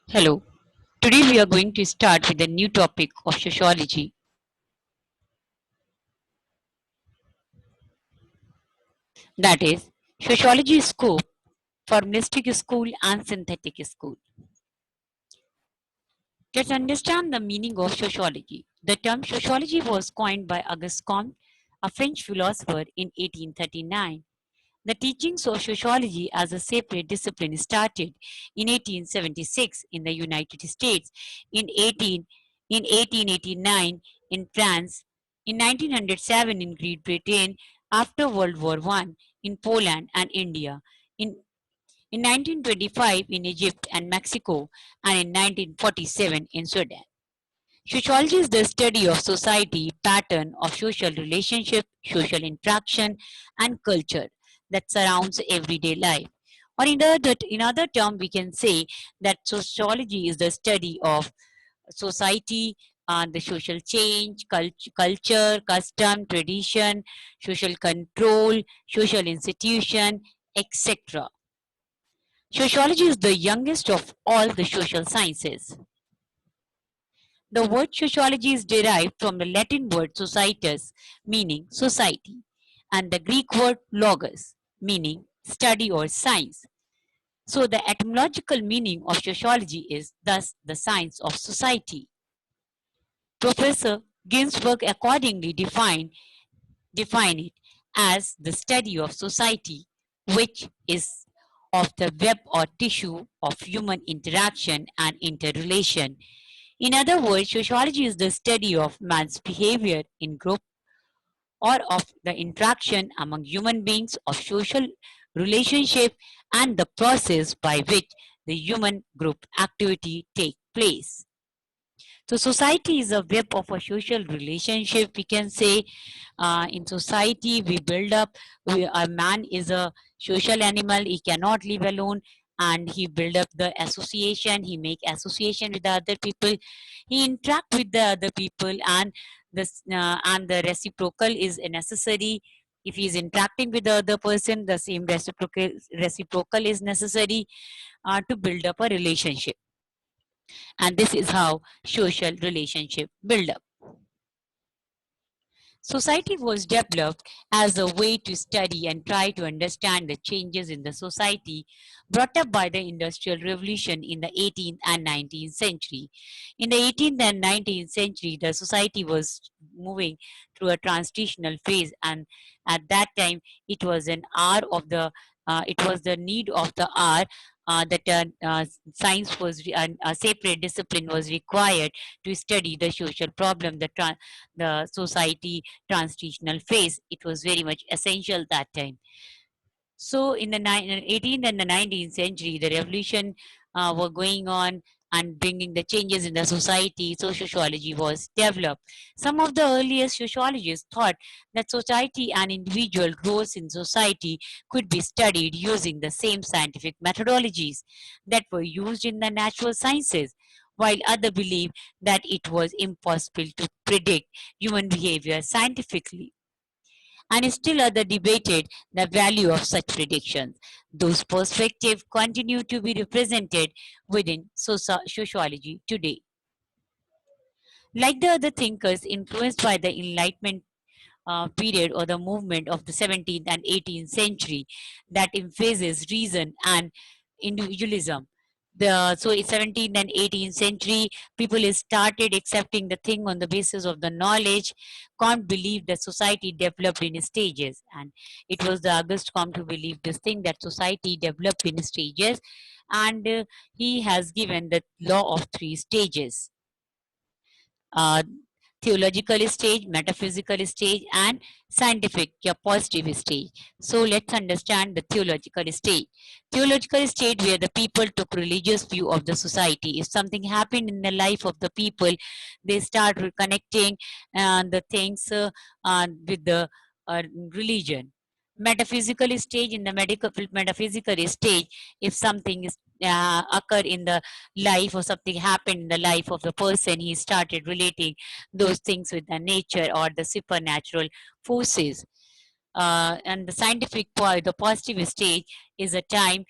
Hello. Today we are going to start with a new topic of sociology. That is, sociology scope, formalistic school and synthetic school. Let's understand the meaning of sociology. The term sociology was coined by Auguste Comte, a French philosopher, in 1839. The teachings of sociology as a separate discipline started in 1876 in the United States, in 1889 in France, in 1907 in Great Britain, after World War I in Poland and India, in, in 1925 in Egypt and Mexico, and in 1947 in Sudan. Sociology is the study of society, pattern of social relationship, social interaction, and culture that surrounds everyday life. Or in other term, we can say that sociology is the study of society, the social change, culture, custom, tradition, social control, social institution, etc. Sociology is the youngest of all the social sciences. The word sociology is derived from the Latin word societas, meaning society, and the Greek word logos, meaning study or science. So the etymological meaning of sociology is thus the science of society. Professor Ginsburg accordingly define it as the study of society, which is of the web or tissue of human interaction and interrelation. In other words, sociology is the study of man's behavior in group or of the interaction among human beings of social relationship and the process by which the human group activity take place. So society is a web of a social relationship. We can say in society we build up. A man is a social animal. He cannot live alone, and he build up the association. He make association with the other people. He interact with the other people, and the reciprocal is necessary. If he is interacting with the other person, the same reciprocal is necessary to build up a relationship, and this is how social relationship build up. Society was developed as a way to study and try to understand the changes in the society brought up by the Industrial Revolution in the 18th and 19th century. In the 18th and 19th century, the society was moving through a transitional phase, and at that time, it was an hour of the it was the need of the hour that science was a separate discipline was required to study the social problem, the society transitional phase. It was very much essential that time. So in the 18th and the 19th century, the revolution were going on and bringing the changes in the society, so sociology was developed. Some of the earliest sociologists thought that society and individual growth in society could be studied using the same scientific methodologies that were used in the natural sciences, while others believed that it was impossible to predict human behavior scientifically, and still others debated the value of such predictions. Those perspectives continue to be represented within sociology today. Like the other thinkers influenced by the Enlightenment period or the movement of the 17th and 18th century that emphasizes reason and individualism. So in 17th and 18th century, people started accepting the thing on the basis of the knowledge. Comte believed that society developed in stages, and it was the Auguste Comte who believed this thing that society developed in stages, and he has given the law of three stages: uh, theological stage, metaphysical stage, and scientific or positive stage. So let's understand the theological stage. Theological stage where the people took religious view of the society. If something happened in the life of the people, they start reconnecting the things with the religion. Metaphysical stage, in the medical metaphysical stage, if something is occurred in the life or something happened in the life of the person, he started relating those things with the nature or the supernatural forces. And the scientific part, the positive stage, is a time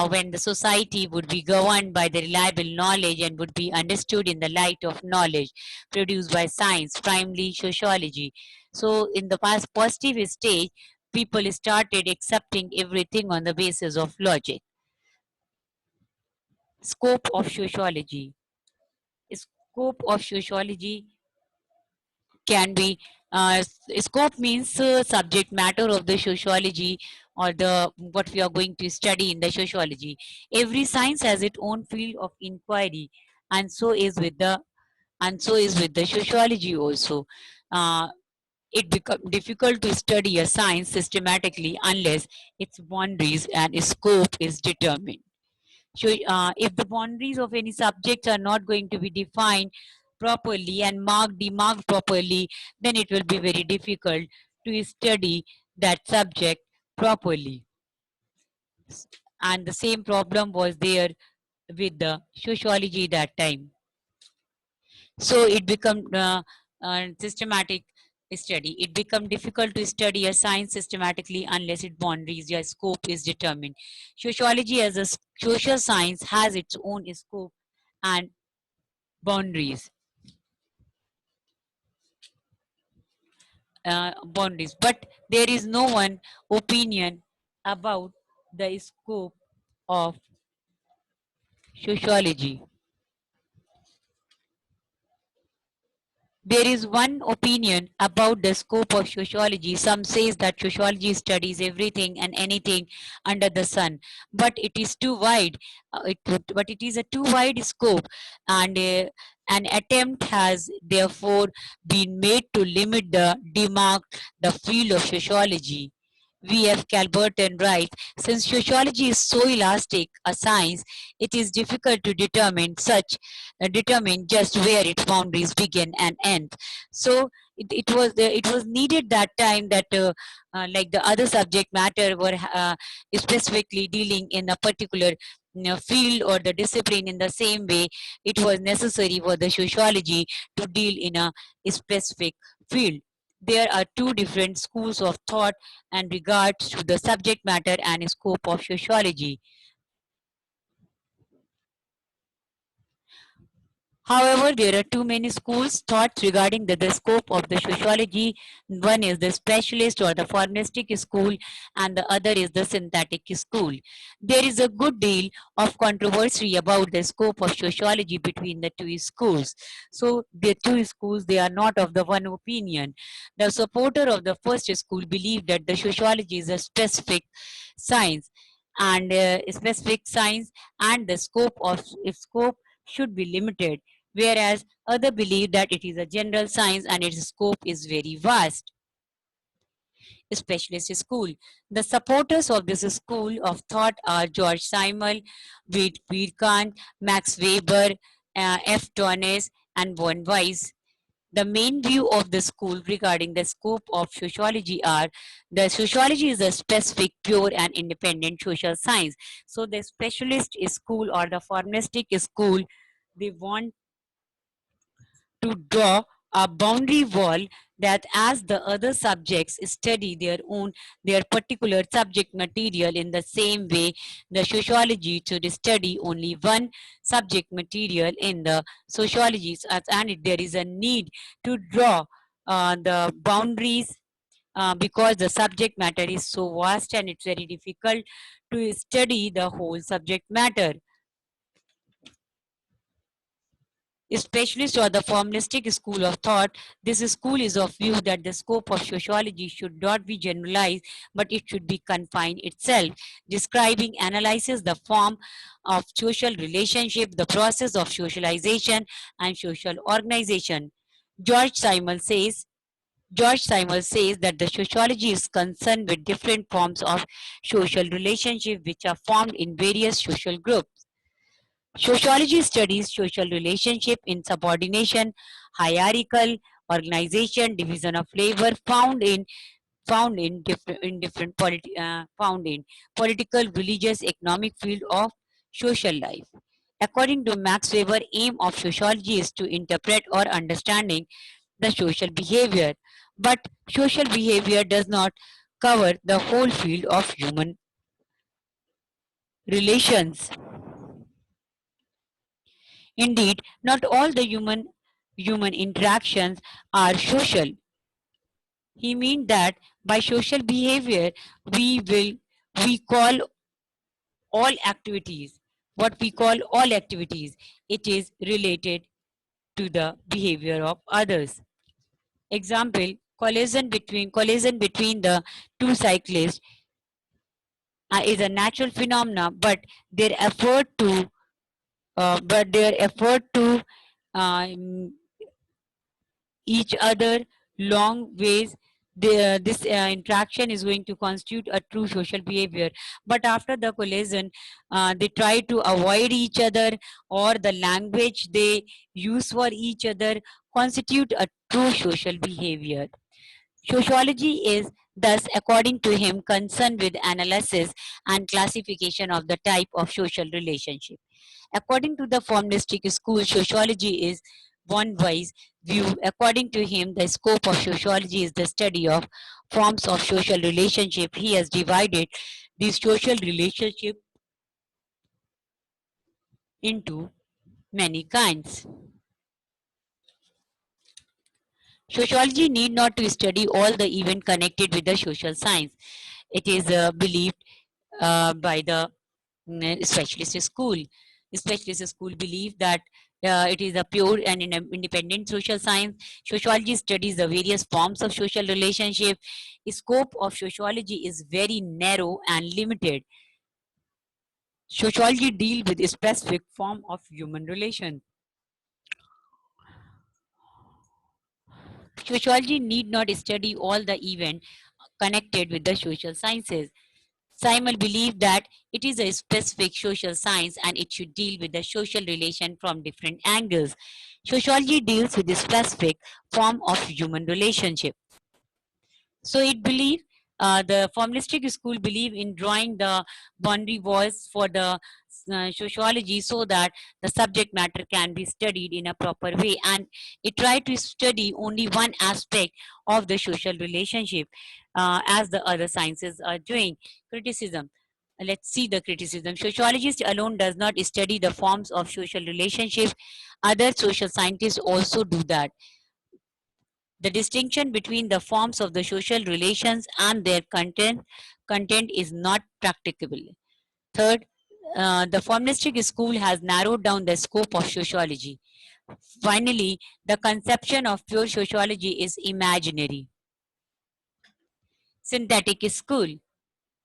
when the society would be governed by the reliable knowledge and would be understood in the light of knowledge produced by science, primarily sociology. So, in the past positive stage, people started accepting everything on the basis of logic. Scope of sociology. Scope of sociology can be scope means subject matter of the sociology or the what we are going to study in the sociology. Every science has its own field of inquiry, and so is with the sociology also. uh, it becomes difficult to study a science systematically unless its boundaries and its scope is determined. So, if the boundaries of any subjects are not going to be defined properly and demarked properly, then it will be very difficult to study that subject properly. And the same problem was there with the sociology that time. So it become systematic study. It become difficult to study a science systematically unless its boundaries or scope is determined. Sociology as a social science has its own scope and boundaries, but there is no one opinion about the scope of sociology. There is one opinion about the scope of sociology. Some says that sociology studies everything and anything under the sun, but it is too wide. But it is a too wide scope, and an attempt has therefore been made to limit the demark the field of sociology. V.F. Calverton writes, since sociology is so elastic a science, it is difficult to determine just where its boundaries begin and end. So it was needed that time that like the other subject matter were specifically dealing in a particular field or the discipline in the same way. It was necessary for the sociology to deal in a specific field. There are two different schools of thought and regards to the subject matter and scope of sociology. However, there are too many schools thoughts regarding the scope of the sociology. One is the specialist or the formalistic school, and the other is the synthetic school. There is a good deal of controversy about the scope of sociology between the two schools. So the two schools, they are not of the one opinion. The supporter of the first school believe that the sociology is a science specific science, and the scope should be limited, whereas other believe that it is a general science and its scope is very vast. Specialist school. The supporters of this school of thought are George Simmel, Kant, Max Weber, F. Tornes, and von Weiss. The main view of the school regarding the scope of sociology are the sociology is a specific, pure, and independent social science. So the specialist school or the formalistic school, they want to draw a boundary wall that as the other subjects study their particular subject material in the same way the sociology should study only one subject material in the sociologies, and there is a need to draw the boundaries because the subject matter is so vast and it's very difficult to study the whole subject matter. Specialist or the formalistic school of thought, this school is of view that the scope of sociology should not be generalized, but it should be confined itself, describing analyzes the form of social relationship, the process of socialization, and social organization. George Simon says, George Simon says that the sociology is concerned with different forms of social relationship which are formed in various social groups. Sociology studies social relationship in subordination, hierarchical organization, division of labor found in political, religious, economic field of social life. According to Max Weber, aim of sociology is to interpret or understanding the social behavior, but social behavior does not cover the whole field of human relations. Indeed, not all the human interactions are social. He means that by social behavior we will we call all activities, what we call all activities, it is related to the behavior of others. Example, collision between the two cyclists is a natural phenomena, but their effort to um, each other long ways, this interaction is going to constitute a true social behavior. But after the collision, they try to avoid each other, or the language they use for each other constitute a true social behavior. Sociology is thus, according to him, concerned with analysis and classification of the type of social relationship. According to the formalistic school, sociology is one wise view. According to him, the scope of sociology is the study of forms of social relationship. He has divided these social relationship into many kinds. Sociology need not to study all the event connected with the social science. It is believed by the specialist school. Specialist school believe that it is a pure and independent social science. Sociology studies the various forms of social relationship. Scope of sociology is very narrow and limited. Sociology deal with a specific form of human relation. Sociology need not study all the event connected with the social sciences. Simon believed that it is a specific social science and it should deal with the social relation from different angles. Sociology deals with the specific form of human relationship. So it believe the formalistic school believe in drawing the boundary walls for the sociology so that the subject matter can be studied in a proper way, and it try to study only one aspect of the social relationship as the other sciences are doing. Criticism. Let's see the criticism. Sociologist alone does not study the forms of social relationship. Other social scientists also do that. The distinction between the forms of the social relations and their content is not practicable. Third, the formalistic school has narrowed down the scope of sociology. Finally, the conception of pure sociology is imaginary. Synthetic school.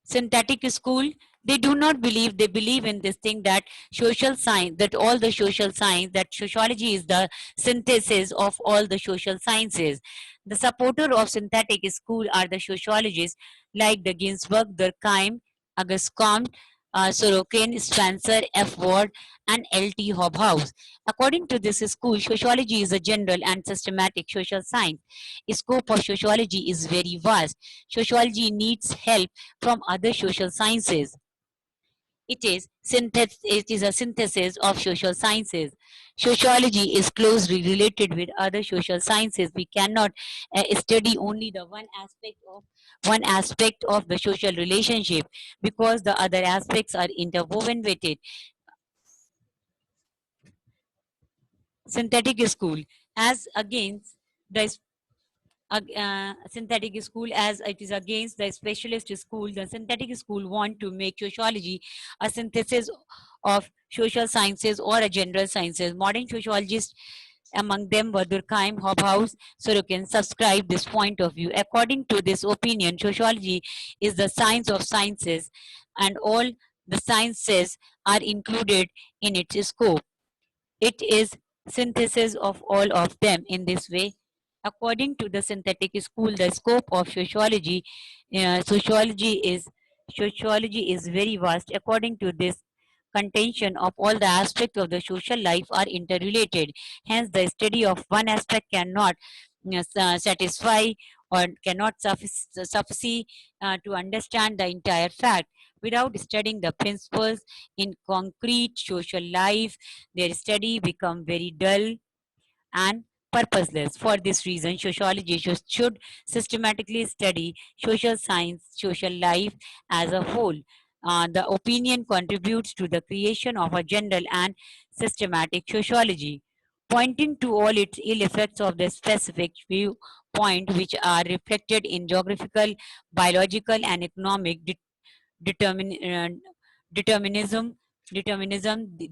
Synthetic school, they do not believe, they believe in this thing that social science, that all the social science, that sociology is the synthesis of all the social sciences. The supporter of synthetic school are the sociologists like the Ginsberg, Durkheim, August Comte, Sorokin, Spencer, F. Ward, and L.T. Hobhouse. According to this school, sociology is a general and systematic social science. Scope of sociology is very vast. Sociology needs help from other social sciences. It is a synthesis of social sciences. Sociology is closely related with other social sciences. We cannot study only the one aspect of the social relationship, because the other aspects are interwoven with it. Synthetic school, as against the synthetic school, as it is against the specialist school. The synthetic school want to make sociology a synthesis of social sciences or a general sciences. Modern sociologists, among them were Durkheim, Hobhouse, Sorokin, subscribe this point of view. According to this opinion, sociology is the science of sciences, and all the sciences are included in its scope. It is synthesis of all of them. In this way, according to the synthetic school, the scope of sociology, sociology is very vast. According to this contention of all the aspects of the social life are interrelated. Hence, the study of one aspect cannot satisfy or cannot suffice to understand the entire fact. Without studying the principles in concrete social life, their study become very dull and purposeless. For this reason, sociology should systematically study social science, social life as a whole. The opinion contributes to the creation of a general and systematic sociology, pointing to all its ill effects of the specific viewpoint, which are reflected in geographical, biological, and economic determin- uh, determinism.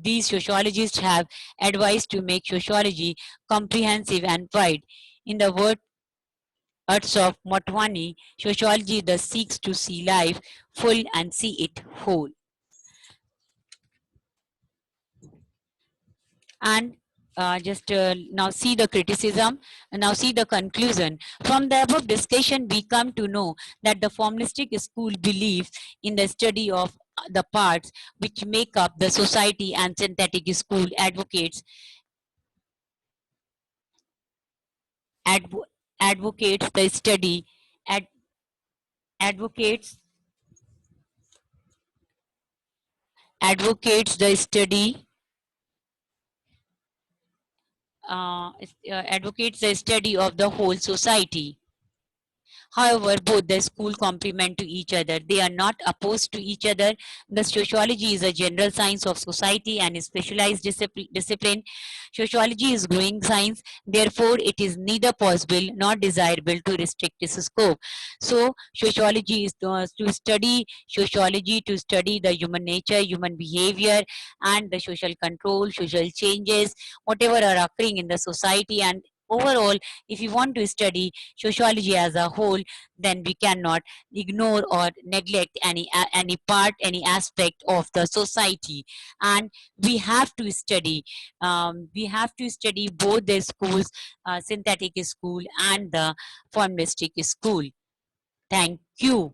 These sociologists have advised to make sociology comprehensive and wide. In the words of Motwani, sociology thus seeks to see life full and see it whole. And just now see the criticism, now see the conclusion. From the above discussion, we come to know that the formalistic school believes in the study of the parts which make up the society, and synthetic school advo- advocates the study ad, advocates advocates the study advocates the study of the whole society. However, both the school complement to each other. They are not opposed to each other. The sociology is a general science of society and a specialized discipline. Sociology is growing science. Therefore, it is neither possible nor desirable to restrict its scope. So, sociology is to study sociology, to study the human nature, human behavior, and the social control, social changes, whatever are occurring in the society. And overall, if you want to study sociology as a whole, then we cannot ignore or neglect any part, any aspect of the society. And we have to study, both the schools, synthetic school and the formalistic school. Thank you.